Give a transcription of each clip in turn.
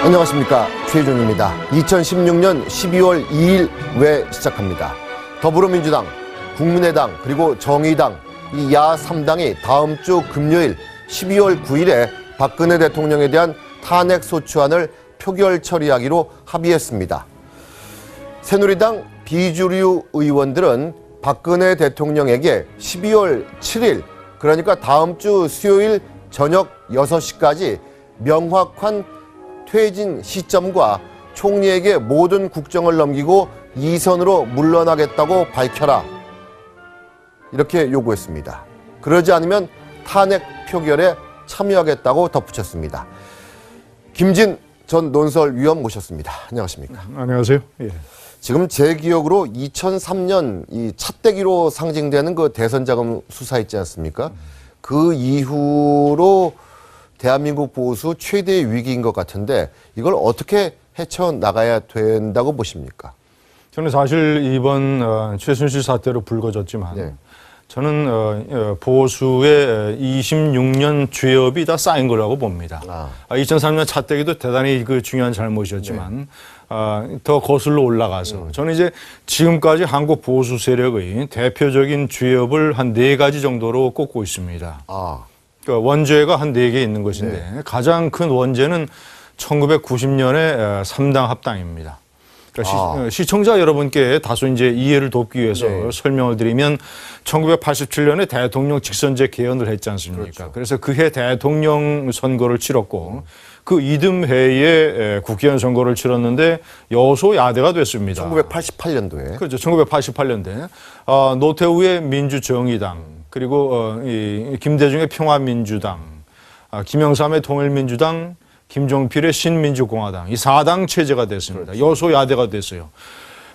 안녕하십니까, 최희종입니다. 2016년 12월 2일 외 시작합니다. 더불어민주당, 국민의당 그리고 정의당 이 야 3당이 다음 주 금요일 12월 9일에 박근혜 대통령에 대한 탄핵소추안을 표결 처리하기로 합의했습니다. 새누리당 비주류 의원들은 박근혜 대통령에게 12월 7일, 그러니까 다음 주 수요일 저녁 6시까지 명확한 퇴진 시점과 총리에게 모든 국정을 넘기고 이선으로 물러나겠다고 밝혀라, 이렇게 요구했습니다. 그러지 않으면 탄핵 표결에 참여하겠다고 덧붙였습니다. 김진 전 논설위원 모셨습니다. 안녕하십니까? 안녕하세요. 예. 지금 제 기억으로 2003년 이 차떼기로 상징되는 그 대선자금 수사 있지 않습니까? 그 이후로 대한민국 보수 최대의 위기인 것 같은데 이걸 어떻게 헤쳐나가야 된다고 보십니까? 저는 사실 이번 최순실 사태로 불거졌지만 네. 저는 보수의 26년 죄업이 다 쌓인 거라고 봅니다. 2003년 차떼기도 대단히 그 중요한 잘못이었지만 더 거슬러 올라가서 저는 이제 지금까지 한국 보수 세력의 대표적인 죄업을 한 4가지 정도로 꼽고 있습니다. 그러니까 원죄가 한 4개 있는 것인데 가장 큰 원죄는 1990년의 3당 합당입니다. 그러니까 시청자 여러분께 다소 이제 이해를 돕기 위해서 설명을 드리면 1987년에 대통령 직선제 개헌을 했지 않습니까? 그렇죠. 그래서 그해 대통령 선거를 치렀고 그 이듬해에 국회의원 선거를 치렀는데 여소야대가 됐습니다. 1988년도에. 그렇죠. 1988년도에 노태우의 민주정의당, 그리고 김대중의 평화민주당, 김영삼의 통일민주당, 김종필의 신민주공화당, 이 4당 체제가 됐습니다. 그렇죠. 여소야대가 됐어요.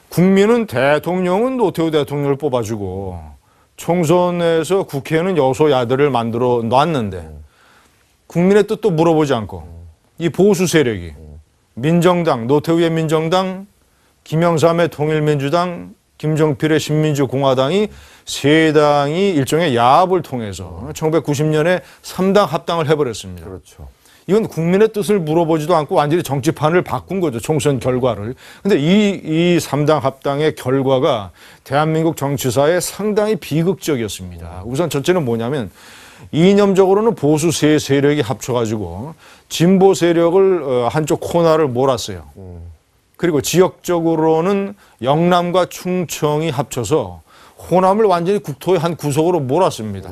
국민은 대통령은 노태우 대통령을 뽑아주고 총선에서 국회는 여소야대를 만들어 놨는데 국민의 뜻도 물어보지 않고 이 보수 세력이 민정당, 노태우의 민정당, 김영삼의 통일민주당, 김종필의 신민주공화당이 3당이 일종의 야합을 통해서 1990년에 3당 합당을 해버렸습니다. 그렇죠. 이건 국민의 뜻을 물어보지도 않고 완전히 정치판을 바꾼 거죠. 총선 결과를. 근데 이 3당 합당의 결과가 대한민국 정치사에 상당히 비극적이었습니다. 우선 첫째는 뭐냐면 이념적으로는 보수 세 세력이 합쳐가지고 진보 세력을 한쪽 코너를 몰았어요. 그리고 지역적으로는 영남과 충청이 합쳐서 호남을 완전히 국토의 한 구석으로 몰았습니다.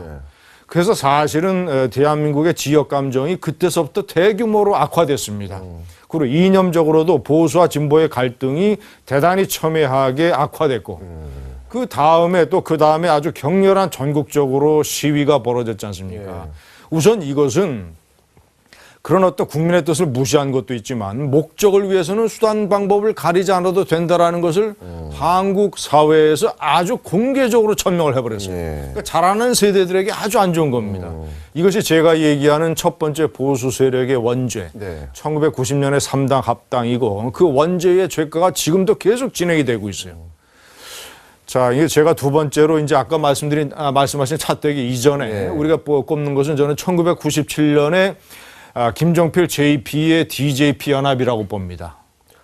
그래서 사실은 대한민국의 지역 감정이 그때서부터 대규모로 악화됐습니다. 그리고 이념적으로도 보수와 진보의 갈등이 대단히 첨예하게 악화됐고 그 다음에 아주 격렬한 전국적으로 시위가 벌어졌지 않습니까? 우선 이것은 그런 어떤 국민의 뜻을 무시한 것도 있지만 목적을 위해서는 수단 방법을 가리지 않아도 된다라는 것을 한국 사회에서 아주 공개적으로 천명을 해버렸어요. 그러니까 잘하는 세대들에게 아주 안 좋은 겁니다. 이것이 제가 얘기하는 첫 번째 보수 세력의 원죄, 1990년의 3당 합당이고 그 원죄의 죄가가 지금도 계속 진행이 되고 있어요. 자, 이게 제가 두 번째로 이제 아까 말씀하신 차떼기 이전에 우리가 꼽는 것은 저는 1997년에 김종필 JP의 DJP 연합이라고 봅니다.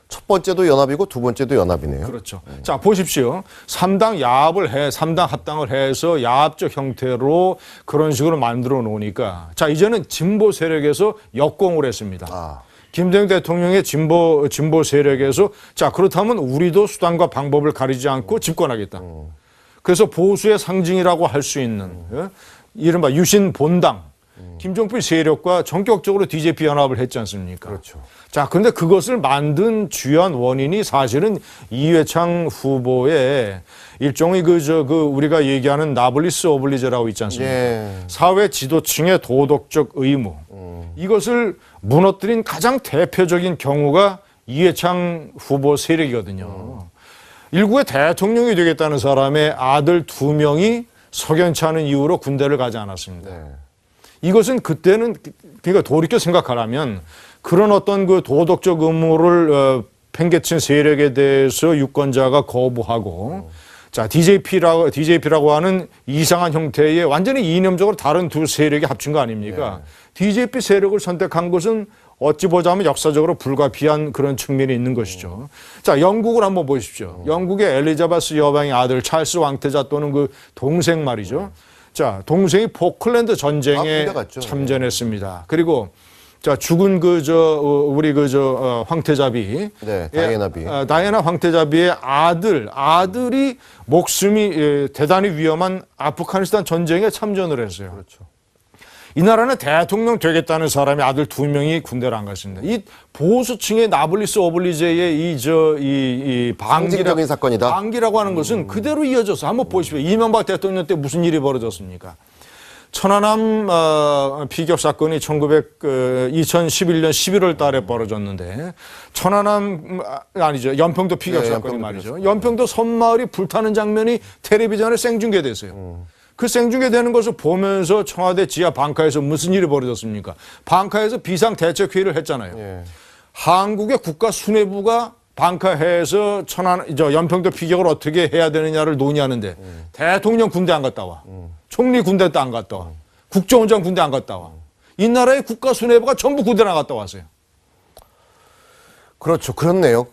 첫 번째도 연합이고 두 번째도 연합이네요. 그렇죠. 자, 보십시오. 3당 야합을 3당 합당을 해서 야합적 형태로 그런 식으로 만들어 놓으니까 자, 이제는 진보 세력에서 역공을 했습니다. 김대중 대통령의 진보 세력에서 자, 그렇다면 우리도 수단과 방법을 가리지 않고 집권하겠다. 그래서 보수의 상징이라고 할 수 있는 이른바 유신 본당. 김종필 세력과 전격적으로 DJP 연합을 했지 않습니까? 그렇죠. 자, 그런데 그것을 만든 주요한 원인이 사실은 이회창 후보의 일종의 우리가 얘기하는 나블리스 오블리제라고 있지 않습니까? 사회 지도층의 도덕적 의무. 이것을 무너뜨린 가장 대표적인 경우가 이회창 후보 세력이거든요. 일국의 대통령이 되겠다는 사람의 아들 2명이 석연치 않은 이유로 군대를 가지 않았습니다. 이것은 그때는 그러니까 돌이켜 생각하라면 그런 어떤 그 도덕적 의무를 팽개친 세력에 대해서 유권자가 거부하고 자, DJP라고 하는 이상한 형태의 완전히 이념적으로 다른 두 세력이 합친 거 아닙니까? DJP 세력을 선택한 것은 어찌 보자면 역사적으로 불가피한 그런 측면이 있는 것이죠. 자, 영국을 한번 보십시오. 영국의 엘리자베스 여왕의 아들 찰스 왕태자 또는 그 동생 말이죠. 자, 동생이 포클랜드 전쟁에 군대 갔죠. 참전했습니다. 그리고 자, 죽은 우리 황태자비. 네, 다이애나비. 다이애나 황태자비의 아들이 목숨이 대단히 위험한 아프가니스탄 전쟁에 참전을 했어요. 그렇죠. 이 나라는 대통령 되겠다는 사람이 아들 2명이 군대를 안 갔습니다. 이 보수층의 나블리스 오블리제의 상징적인 사건이다. 방기라고 하는 것은 그대로 이어져서 한번 보십시오. 이명박 대통령 때 무슨 일이 벌어졌습니까? 천안함 피격 사건이 2011년 11월 달에 벌어졌는데 연평도 피격 사건이 말이죠. 연평도 섬마을이 불타는 장면이 텔레비전에 생중계됐어요. 그 생중계되는 것을 보면서 청와대 지하 방카에서 무슨 일이 벌어졌습니까? 방카에서 비상대책회의를 했잖아요. 예. 한국의 국가수뇌부가 방카해에서 연평도 피격을 어떻게 해야 되느냐를 논의하는데 대통령 군대 안 갔다 와. 총리 군대도 안 갔다 와. 국정원장 군대 안 갔다 와. 이 나라의 국가수뇌부가 전부 군대를 안 갔다 왔어요. 그렇죠. 그렇네요.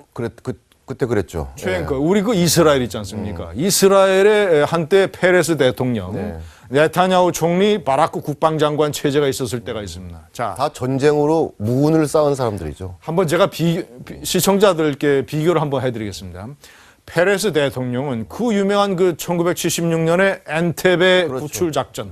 그때 그랬죠. 최앵커, 우리 그 이스라엘 있지 않습니까? 이스라엘의 한때 페레스 대통령, 네타냐후 총리, 바라크 국방장관 체제가 있었을 때가 있습니다. 자, 다 전쟁으로 무운을 쌓은 사람들이죠. 한번 제가 시청자들께 비교를 한번 해드리겠습니다. 페레스 대통령은 그 유명한 그 1976년에 엔테베 그렇죠. 구출 작전,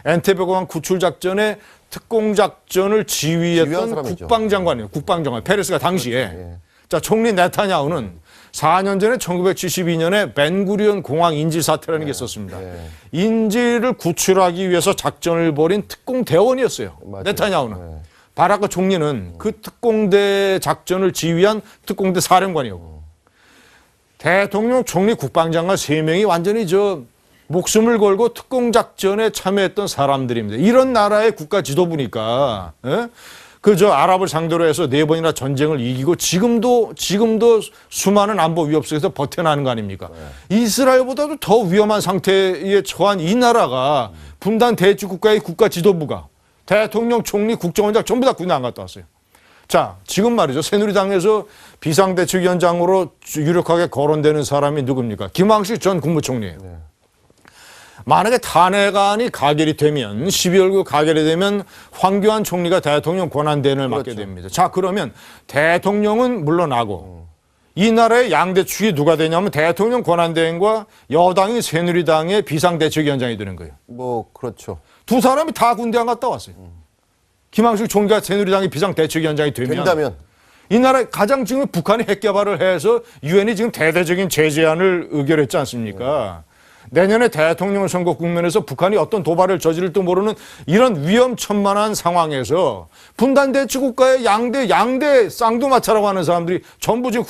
엔테베 공항 구출 작전의 특공 작전을 지휘한 지휘했던 사람이죠. 국방장관이에요. 국방장관. 페레스가 당시에. 그렇죠. 예. 자, 총리 네타냐후는 4년 전에 1972년에 벤구리온 공항 인질 사태라는 게 있었습니다. 인질을 구출하기 위해서 작전을 벌인 특공 대원이었어요. 맞아요. 네타냐후는. 바라크 총리는 그 특공대 작전을 지휘한 특공대 사령관이었고 대통령, 총리, 국방장관 3명이 완전히 목숨을 걸고 특공 작전에 참여했던 사람들입니다. 이런 나라의 국가 지도부니까 아랍을 상대로 해서 4번이나 전쟁을 이기고 지금도 수많은 안보 위협 속에서 버텨나는 거 아닙니까? 이스라엘보다도 더 위험한 상태에 처한 이 나라가 분단 대치 국가의 국가 지도부가 대통령, 총리, 국정원장 전부 다 군대 안 갔다 왔어요. 자, 지금 말이죠. 새누리당에서 비상대책위원장으로 유력하게 거론되는 사람이 누굽니까? 김황식 전 국무총리예요. 만약에 탄핵안이 가결이 되면 12월 가결이 되면 황교안 총리가 대통령 권한대행을 맡게 됩니다. 자, 그러면 대통령은 물러나고 이 나라의 양대축이 누가 되냐면 대통령 권한대행과 여당인 새누리당의 비상대책위원장이 되는 거예요. 그렇죠. 두 사람이 다 군대 안 갔다 왔어요. 김황식 총리가 새누리당의 비상대책위원장이 된다면 이 나라 가장 지금 북한이 핵 개발을 해서 유엔이 지금 대대적인 제재안을 의결했지 않습니까? 내년에 대통령 선거 국면에서 북한이 어떤 도발을 저지를지도 모르는 이런 위험천만한 상황에서 분단대치 국가의 양대 쌍두마차라고 하는 사람들이 전부 지금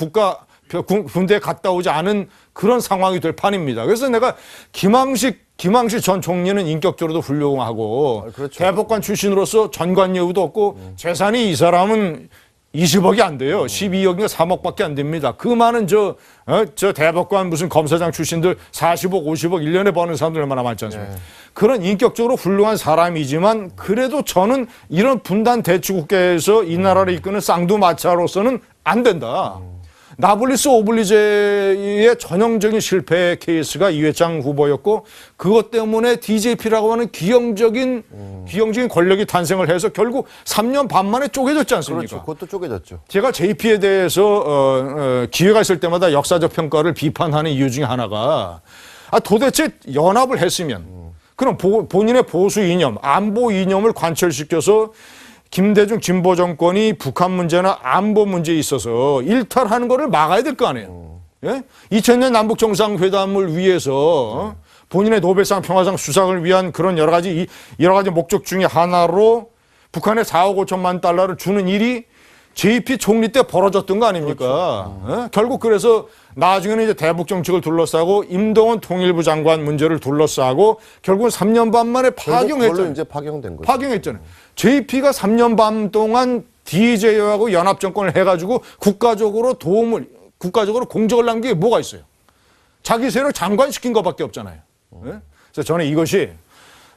군대에 갔다 오지 않은 그런 상황이 될 판입니다. 그래서 내가 김황식 전 총리는 인격적으로도 훌륭하고 그렇죠. 대법관 출신으로서 전관 예우도 없고 재산이 이 사람은 20억이 안 돼요. 12억인가 3억밖에 안 됩니다. 그 많은 저 대법관 무슨 검사장 출신들 40억, 50억 1년에 버는 사람들 얼마나 많지 않습니까? 그런 인격적으로 훌륭한 사람이지만 그래도 저는 이런 분단 대치국가에서 이 나라를 이끄는 쌍두마차로서는 안 된다. 나블리스 오블리제의 전형적인 실패 케이스가 이회창 후보였고 그것 때문에 DJP라고 하는 기형적인 권력이 탄생을 해서 결국 3년 반 만에 쪼개졌지 않습니까? 그렇죠. 그것도 쪼개졌죠. 제가 JP에 대해서 기회가 있을 때마다 역사적 평가를 비판하는 이유 중에 하나가 도대체 연합을 했으면 그럼 본인의 보수 이념, 안보 이념을 관철시켜서 김대중 진보 정권이 북한 문제나 안보 문제에 있어서 일탈하는 거를 막아야 될 거 아니에요. 2000년 남북 정상회담을 위해서 본인의 노벨상 평화상 수상을 위한 그런 여러 가지 목적 중에 하나로 북한에 4억 5천만 달러를 주는 일이 JP 총리 때 벌어졌던 거 아닙니까? 그렇죠. 결국 그래서 나중에는 이제 대북 정책을 둘러싸고 임동원 통일부 장관 문제를 둘러싸고 결국은 3년 반 만에 파경했잖아요. 이제 파경된 거죠. 파경했잖아요. JP가 3년 반 동안 DJ하고 연합 정권을 해가지고 국가적으로 공적을 남긴 게 뭐가 있어요? 자기 세력 장관시킨 것밖에 없잖아요. 그래서 저는 이것이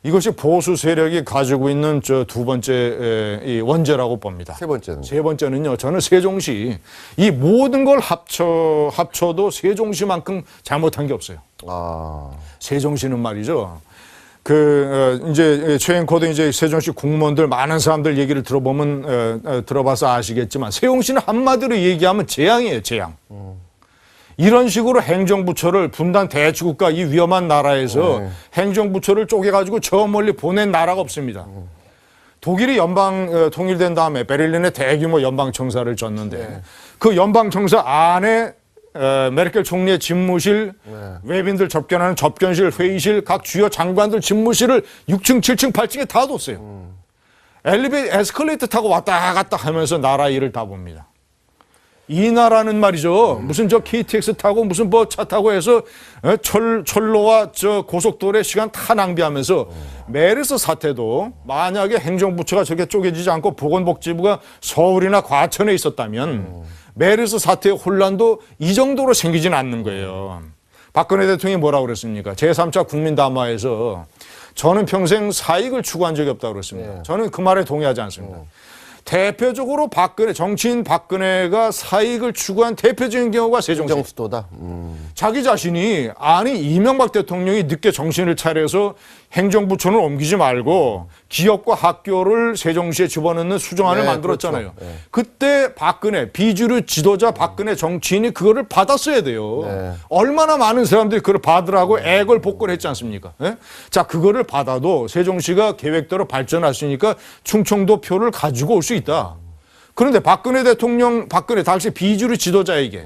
이것이 보수 세력이 가지고 있는 저 두 번째 이 원죄라고 봅니다. 세 번째는 세 번째는요. 저는 세종시 이 모든 걸 합쳐도 세종시만큼 잘못한 게 없어요. 아, 세종시는 말이죠. 이제 최앵커도 이제 세종시 공무원들 많은 사람들 얘기를 들어보면 들어봐서 아시겠지만 세종시는 한마디로 얘기하면 재앙이에요, 재앙. 이런 식으로 행정부처를 분단 대치국가 이 위험한 나라에서 행정부처를 쪼개가지고 저 멀리 보낸 나라가 없습니다. 독일이 연방 통일된 다음에 베를린에 대규모 연방청사를 졌는데 그 연방청사 안에 메르켈 총리의 집무실, 외빈들 접견하는 접견실, 회의실, 각 주요 장관들 집무실을 6층, 7층, 8층에 다 뒀어요. 에스컬레이터 타고 왔다 갔다 하면서 나라 일을 다 봅니다. 이 나라는 말이죠. 무슨 저 KTX 타고 무슨 뭐 차 타고 해서 철로와 저 고속도로의 시간 다 낭비하면서 메르스 사태도 만약에 행정부처가 저렇게 쪼개지지 않고 보건복지부가 서울이나 과천에 있었다면 메르스 사태의 혼란도 이 정도로 생기진 않는 거예요. 박근혜 대통령이 뭐라고 그랬습니까? 제3차 국민담화에서 저는 평생 사익을 추구한 적이 없다고 그랬습니다. 저는 그 말에 동의하지 않습니다. 대표적으로 정치인 박근혜가 사익을 추구한 대표적인 경우가 세종시. 행정수도다. 자기 자신이 이명박 대통령이 늦게 정신을 차려서 행정부처는 옮기지 말고 기업과 학교를 세종시에 집어넣는 수정안을 만들었잖아요. 그렇죠. 그때 박근혜, 비주류 지도자 박근혜 정치인이 그거를 받았어야 돼요. 얼마나 많은 사람들이 그걸 받으라고 애걸 복걸 했지 않습니까? 자, 그거를 받아도 세종시가 계획대로 발전할 수 있으니까 충청도 표를 가지고 올 수 있다. 그런데 박근혜 당시 비주류 지도자에게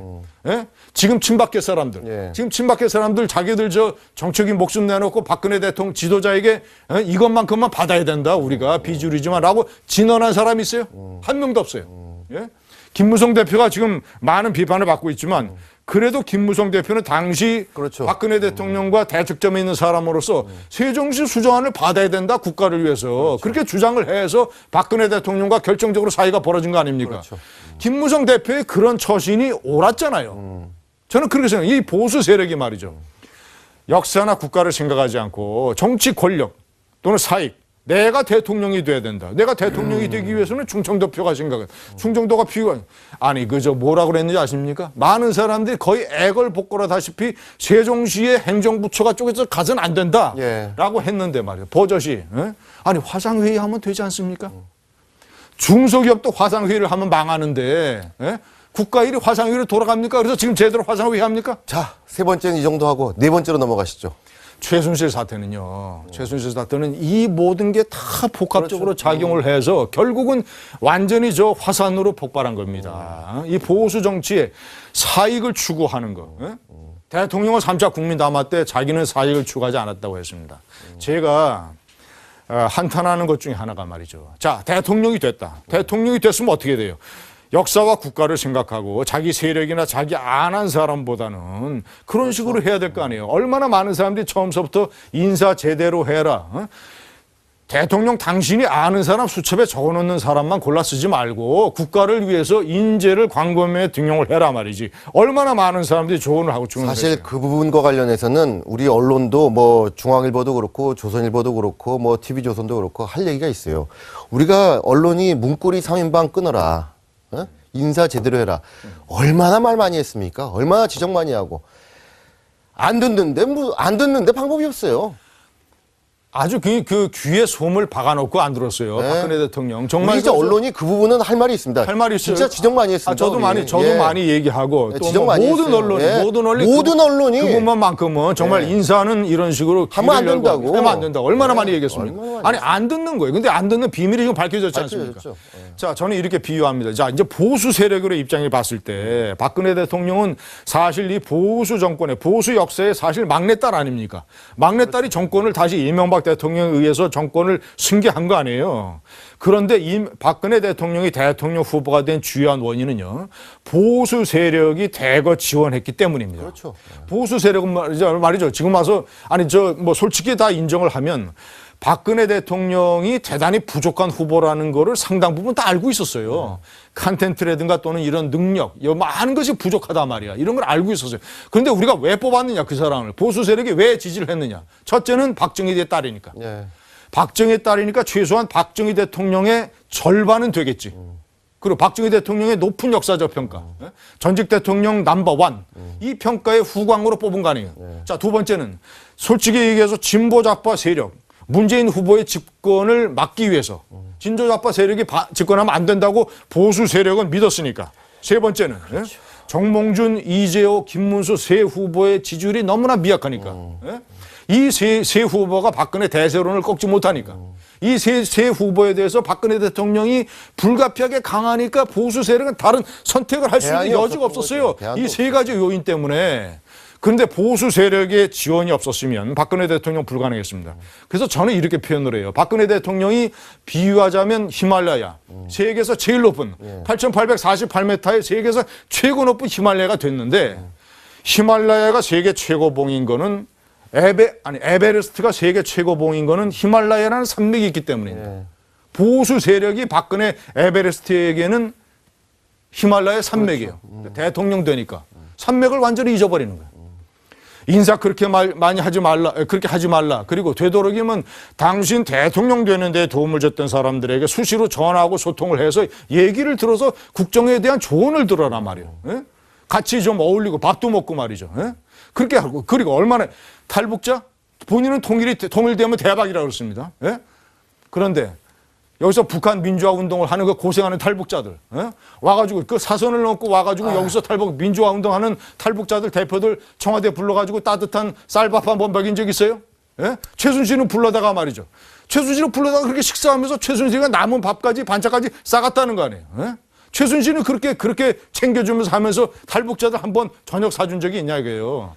지금 친박계 사람들, 지금 친박계 사람들 자기들 저 정치적인 목숨 내놓고 박근혜 대통령 지도자에게 이것만큼만 받아야 된다 우리가 비주류지만라고 진언한 사람이 있어요? 한 명도 없어요. 김무성 대표가 지금 많은 비판을 받고 있지만 그래도 김무성 대표는 당시 그렇죠. 박근혜 대통령과 대척점에 있는 사람으로서 세종시 수정안을 받아야 된다 국가를 위해서 그렇게 주장을 해서 박근혜 대통령과 결정적으로 사이가 벌어진 거 아닙니까? 그렇죠. 김무성 대표의 그런 처신이 옳았잖아요. 저는 그렇게 생각해요. 이 보수 세력이 말이죠. 역사나 국가를 생각하지 않고 정치 권력 또는 사익 내가 대통령이 돼야 된다. 내가 대통령이 되기 위해서는 충청도표가 생각해. 충청도가 필요한. 아니 그저 뭐라 그랬는지 아십니까? 많은 사람들이 거의 애걸복걸하다시피 세종시의 행정부처가 쪼개서 가서는 안 된다라고 했는데 말이에요. 버젓이. 아니 화상회의 하면 되지 않습니까? 중소기업도 화상회의를 하면 망하는데 국가 일이 화상회의로 돌아갑니까? 그래서 지금 제대로 화상회의 합니까? 자, 세 번째는 이 정도 하고 네 번째로 넘어가시죠. 최순실 사태는요. 최순실 사태는 이 모든 게 다 복합적으로 작용을 해서 결국은 완전히 저 화산으로 폭발한 겁니다. 이 보수 정치에 사익을 추구하는 거. 대통령은 3차 국민담화 때 자기는 사익을 추구하지 않았다고 했습니다. 제가 한탄하는 것 중에 하나가 말이죠. 자, 대통령이 됐다. 대통령이 됐으면 어떻게 돼요? 역사와 국가를 생각하고 자기 세력이나 자기 안한 사람보다는 그런 식으로 해야 될 거 아니에요. 얼마나 많은 사람들이 처음서부터 인사 제대로 해라. 대통령 당신이 아는 사람 수첩에 적어놓는 사람만 골라 쓰지 말고 국가를 위해서 인재를 광범위에 등용을 해라 말이지. 얼마나 많은 사람들이 조언을 하고 주는 사실 그 부분과 관련해서는 우리 언론도 뭐 중앙일보도 그렇고 조선일보도 그렇고 뭐 TV조선도 그렇고 할 얘기가 있어요. 우리가 언론이 문고리 3인방 끊어라. 인사 제대로 해라. 얼마나 말 많이 했습니까? 얼마나 지적 많이 하고. 안 듣는데 방법이 없어요. 아주 그 귀에 솜을 박아놓고 안 들었어요. 박근혜 대통령. 정말 이제 언론이 그 부분은 할 말이 있습니다. 할 말이 있어요. 진짜 지적 많이 했습니다. 저도 많이 얘기하고 또 지적 뭐 많이 모든 했어요. 언론이 모든 언론이 그것만큼은 정말 인사는 이런 식으로 하면 안 된다고. 하면 안 된다고. 얼마나 많이 얘기했습니까? 아니 안 듣는 거예요. 근데 안 듣는 비밀이 지금 밝혀졌지 않습니까? 자, 저는 이렇게 비유합니다. 자, 이제 보수 세력으로 입장을 봤을 때 박근혜 대통령은 사실 이 보수 정권의 보수 역사의 사실 막내딸 아닙니까? 막내딸이 정권을 다시 이명박 대통령에 의해서 정권을 승계한 거 아니에요. 그런데 박근혜 대통령이 대통령 후보가 된 주요한 원인은요. 보수 세력이 대거 지원했기 때문입니다. 그렇죠. 보수 세력은 말이죠. 지금 와서 솔직히 다 인정을 하면 박근혜 대통령이 대단히 부족한 후보라는 거를 상당 부분 다 알고 있었어요. 컨텐츠라든가 또는 이런 능력, 많은 것이 부족하단 말이야. 이런 걸 알고 있었어요. 그런데 우리가 왜 뽑았느냐, 그 사람을. 보수 세력이 왜 지지를 했느냐. 첫째는 박정희의 딸이니까. 박정희의 딸이니까 최소한 박정희 대통령의 절반은 되겠지. 그리고 박정희 대통령의 높은 역사적 평가, 전직 대통령 넘버1 이 평가의 후광으로 뽑은 거 아니에요. 자, 두 번째는 솔직히 얘기해서 진보 좌파 세력, 문재인 후보의 집권을 막기 위해서 진보 좌파 세력이 집권하면 안 된다고 보수 세력은 믿었으니까. 세 번째는 정몽준, 이재호, 김문수 세 후보의 지지율이 너무나 미약하니까. 이 세 후보가 박근혜 대세론을 꺾지 못하니까. 이 세 후보에 대해서 박근혜 대통령이 불가피하게 강하니까 보수 세력은 다른 선택을 할 수 있는 여지가 없었어요. 이 세 가지 요인 때문에. 그런데 보수 세력의 지원이 없었으면 박근혜 대통령 불가능했습니다. 그래서 저는 이렇게 표현을 해요. 박근혜 대통령이 비유하자면 히말라야. 세계에서 제일 높은 8,848m의 세계에서 최고 높은 히말라야가 됐는데 히말라야가 세계 최고봉인 거는 에베레스트가 세계 최고봉인 거는 히말라야라는 산맥이 있기 때문입니다. 보수 세력이 박근혜 에베레스트에게는 히말라야 산맥이에요. 대통령 되니까 산맥을 완전히 잊어버리는 거예요. 인사 그렇게 많이 하지 말라, 그렇게 하지 말라. 그리고 되도록이면 당신 대통령 되는데 도움을 줬던 사람들에게 수시로 전화하고 소통을 해서 얘기를 들어서 국정에 대한 조언을 들어라 말이에요. 예? 같이 좀 어울리고 밥도 먹고 말이죠. 예? 그렇게 하고, 그리고 얼마나 탈북자? 본인은 통일되면 대박이라고 그랬습니다. 예? 그런데 여기서 북한 민주화 운동을 하는 그 고생하는 탈북자들, 예? 와가지고 그 사선을 넘고 와가지고 여기서 민주화 운동하는 탈북자들 대표들 청와대 불러가지고 따뜻한 쌀밥 한번 먹인 적 있어요? 예? 최순실은 불러다가 말이죠. 최순실은 불러다가 그렇게 식사하면서 최순실이가 남은 밥까지 반찬까지 싸갔다는 거 아니에요? 예? 최순실은 그렇게 챙겨주면서 하면서 탈북자들 한번 저녁 사준 적이 있냐 이거예요.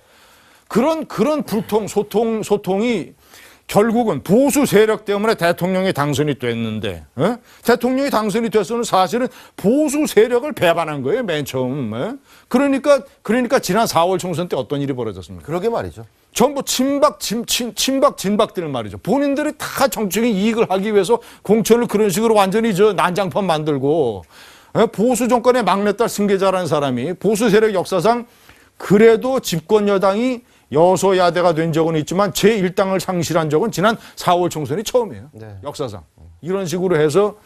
그런 불통, 소통이 결국은 보수 세력 때문에 대통령이 당선이 됐는데, 대통령이 당선이 됐어는 사실은 보수 세력을 배반한 거예요, 맨 처음. 그러니까 지난 4월 총선 때 어떤 일이 벌어졌습니까? 그러게 말이죠. 전부 친박, 진박들 말이죠. 본인들이 다 정치적인 이익을 하기 위해서 공천을 그런 식으로 완전히 난장판 만들고, 보수 정권의 막내딸 승계자라는 사람이 보수 세력 역사상 그래도 집권 여당이 여소야대가 된 적은 있지만 제1당을 상실한 적은 지난 4월 총선이 처음이에요. 네. 역사상. 이런 식으로 해서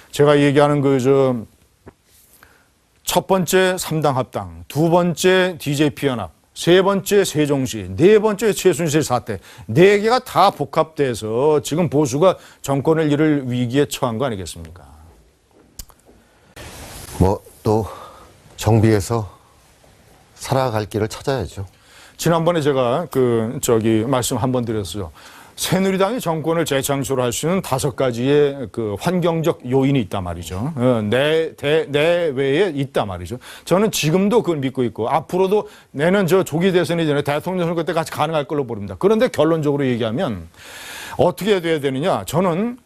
제가 얘기하는 첫 번째 3당 합당, 두 번째 DJP 연합, 세 번째 세종시, 네 번째 최순실 사태, 네 개가 다 복합돼서 지금 보수가 정권을 잃을 위기에 처한 거 아니겠습니까? 또 정비해서 살아갈 길을 찾아야죠. 지난번에 제가 말씀 한번 드렸어요. 새누리당이 정권을 재창출할 수 있는 5가지의 환경적 요인이 있단 말이죠. 내외에 있단 말이죠. 저는 지금도 그걸 믿고 있고 앞으로도 내년 조기 대선이 전에 대통령 선거 때 같이 가능할 걸로 보입니다. 그런데 결론적으로 얘기하면 어떻게 돼야 되느냐? 저는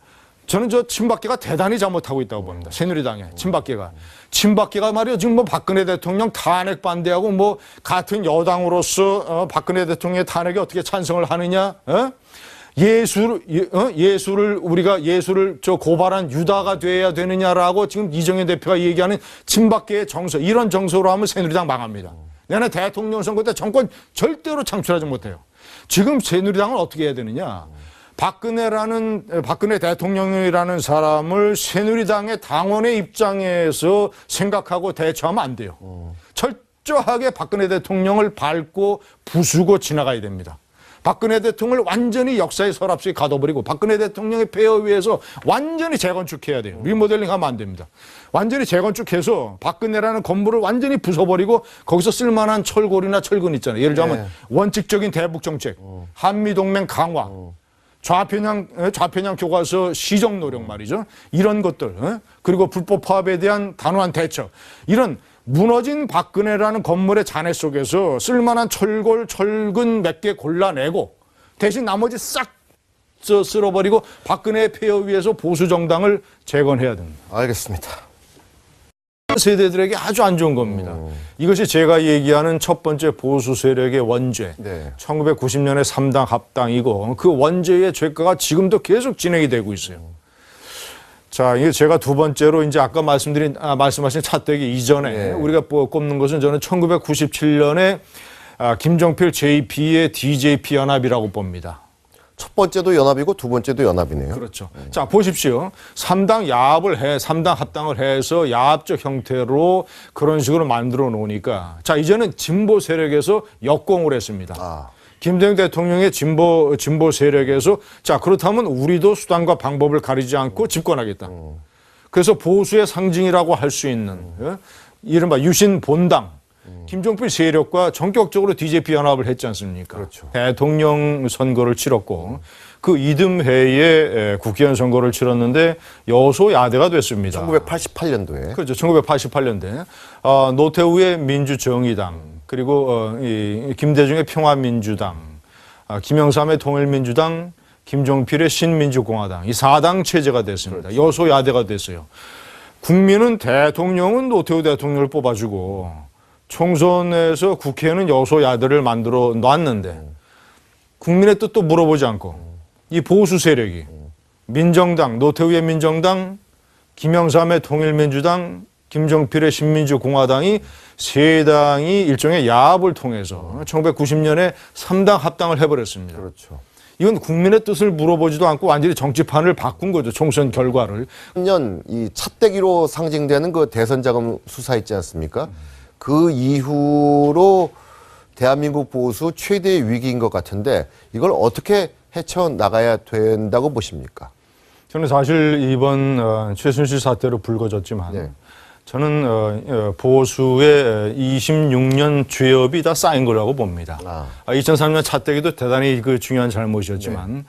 친박계가 대단히 잘못하고 있다고 봅니다. 새누리당의 친박계가 말이요. 지금 박근혜 대통령 탄핵 반대하고 같은 여당으로서 박근혜 대통령의 탄핵에 어떻게 찬성을 하느냐? 우리가 예수를 고발한 유다가 돼야 되느냐라고 지금 이정현 대표가 얘기하는 친박계의 정서, 이런 정서로 하면 새누리당 망합니다. 내년 대통령 선거 때 정권 절대로 창출하지 못해요. 지금 새누리당은 어떻게 해야 되느냐? 박근혜 대통령이라는 사람을 새누리당의 당원의 입장에서 생각하고 대처하면 안 돼요. 철저하게 박근혜 대통령을 밟고 부수고 지나가야 됩니다. 박근혜 대통령을 완전히 역사의 서랍 속에 가둬버리고 박근혜 대통령의 폐허 위에서 완전히 재건축해야 돼요. 리모델링 하면 안 됩니다. 완전히 재건축해서 박근혜라는 건물을 완전히 부숴버리고 거기서 쓸만한 철골이나 철근 있잖아요. 예를 들자면 원칙적인 대북 정책, 한미동맹 강화, 좌편향 교과서 시정 노력 말이죠. 이런 것들, 그리고 불법 파업에 대한 단호한 대처, 이런 무너진 박근혜라는 건물의 잔해 속에서 쓸만한 철골, 철근 몇 개 골라내고 대신 나머지 싹 쓸어버리고 박근혜의 폐허 위에서 보수 정당을 재건해야 됩니다. 알겠습니다. 세대들에게 아주 안 좋은 겁니다. 이것이 제가 얘기하는 첫 번째 보수 세력의 원죄. 네. 1990년의 3당 합당이고 그 원죄의 죄가가 지금도 계속 진행이 되고 있어요. 자, 이게 제가 두 번째로 이제 아까 말씀하신 차떼기 이전에 우리가 꼽는 것은 저는 1997년에 김종필 JP의 DJP 연합이라고 봅니다. 첫 번째도 연합이고 두 번째도 연합이네요. 그렇죠. 자, 보십시오. 3당 야합을 3당 합당을 해서 야합적 형태로 그런 식으로 만들어 놓으니까 자, 이제는 진보 세력에서 역공을 했습니다. 김대중 대통령의 진보 세력에서 자, 그렇다면 우리도 수단과 방법을 가리지 않고 집권하겠다. 그래서 보수의 상징이라고 할 수 있는 이른바 유신 본당 김종필 세력과 전격적으로 DJP 연합을 했지 않습니까? 그렇죠. 대통령 선거를 치렀고 그 이듬해에 국회의원 선거를 치렀는데 여소야대가 됐습니다. 1988년도에. 그렇죠. 1988년대 노태우의 민주정의당 그리고 김대중의 평화민주당, 김영삼의 통일민주당, 김종필의 신민주공화당 이 4당 체제가 됐습니다. 그렇죠. 여소야대가 됐어요. 국민은 대통령은 노태우 대통령을 뽑아주고 총선에서 국회에는 여소야대를 만들어 놨는데 국민의 뜻도 물어보지 않고 이 보수 세력이 민정당, 노태우의 민정당, 김영삼의 통일민주당, 김종필의 신민주공화당이 세 당이 일종의 야합을 통해서 1990년에 3당 합당을 해버렸습니다. 그렇죠. 이건 국민의 뜻을 물어보지도 않고 완전히 정치판을 바꾼 거죠. 총선 결과를. 3년 이 찻대기로 상징되는 그 대선 자금 수사 있지 않습니까? 그 이후로 대한민국 보수 최대의 위기인 것 같은데 이걸 어떻게 헤쳐나가야 된다고 보십니까? 저는 사실 이번 최순실 사태로 불거졌지만 네. 저는 보수의 26년 죄업이 다 쌓인 거라고 봅니다. 2003년 차떼기도 대단히 그 중요한 잘못이었지만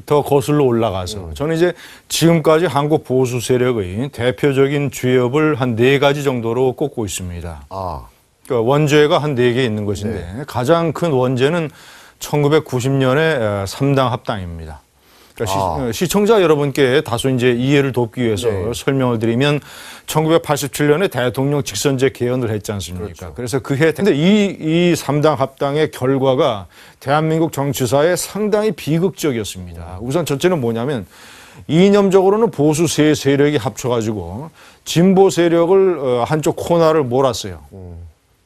더 거슬러 올라가서 저는 이제 지금까지 한국 보수 세력의 대표적인 죄업을 한 4가지 정도로 꼽고 있습니다. 그러니까 원죄가 한 4개 있는 것인데 가장 큰 원죄는 1990년에 3당 합당입니다. 그러니까 시청자 여러분께 다소 이제 이해를 돕기 위해서 설명을 드리면 1987년에 대통령 직선제 개헌을 했지 않습니까? 그렇죠. 그래서 그해 근데 이 3당 합당의 결과가 대한민국 정치사에 상당히 비극적이었습니다. 우선 첫째는 뭐냐면 이념적으로는 보수 세 세력이 합쳐가지고 진보 세력을 한쪽 코너를 몰았어요.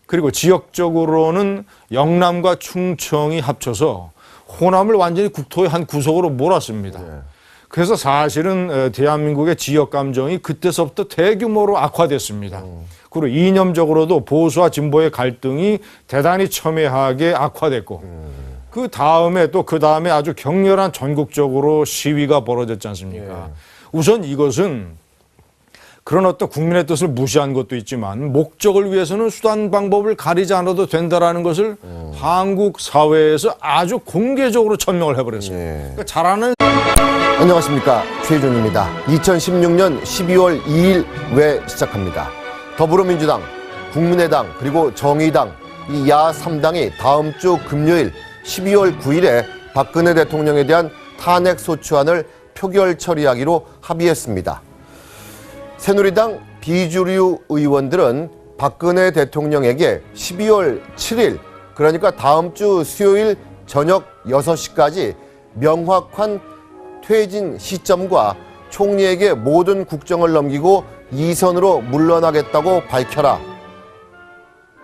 그리고 지역적으로는 영남과 충청이 합쳐서 호남을 완전히 국토의 한 구석으로 몰았습니다. 그래서 사실은 대한민국의 지역 감정이 그때서부터 대규모로 악화됐습니다. 그리고 이념적으로도 보수와 진보의 갈등이 대단히 첨예하게 악화됐고 그 다음에 아주 격렬한 전국적으로 시위가 벌어졌지 않습니까? 우선 이것은 그런 어떤 국민의 뜻을 무시한 것도 있지만 목적을 위해서는 수단 방법을 가리지 않아도 된다라는 것을 한국 사회에서 아주 공개적으로 천명을 해버렸어요. 그러니까 잘하는 안녕하십니까, 최희종입니다. 2016년 12월 2일 외 시작합니다. 더불어민주당, 국민의당 그리고 정의당 이 야 3당이 다음 주 금요일 12월 9일에 박근혜 대통령에 대한 탄핵 소추안을 표결 처리하기로 합의했습니다. 새누리당 비주류 의원들은 박근혜 대통령에게 12월 7일 그러니까 다음 주 수요일 저녁 6시까지 명확한 퇴진 시점과 총리에게 모든 국정을 넘기고 이선으로 물러나겠다고 밝혀라.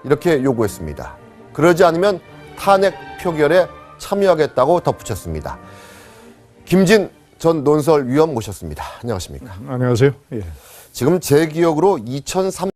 이렇게 요구했습니다. 그러지 않으면 탄핵 표결에 참여하겠다고 덧붙였습니다. 김진 전 논설위원 모셨습니다. 안녕하십니까? 안녕하세요. 예. 지금 제 기억으로 2003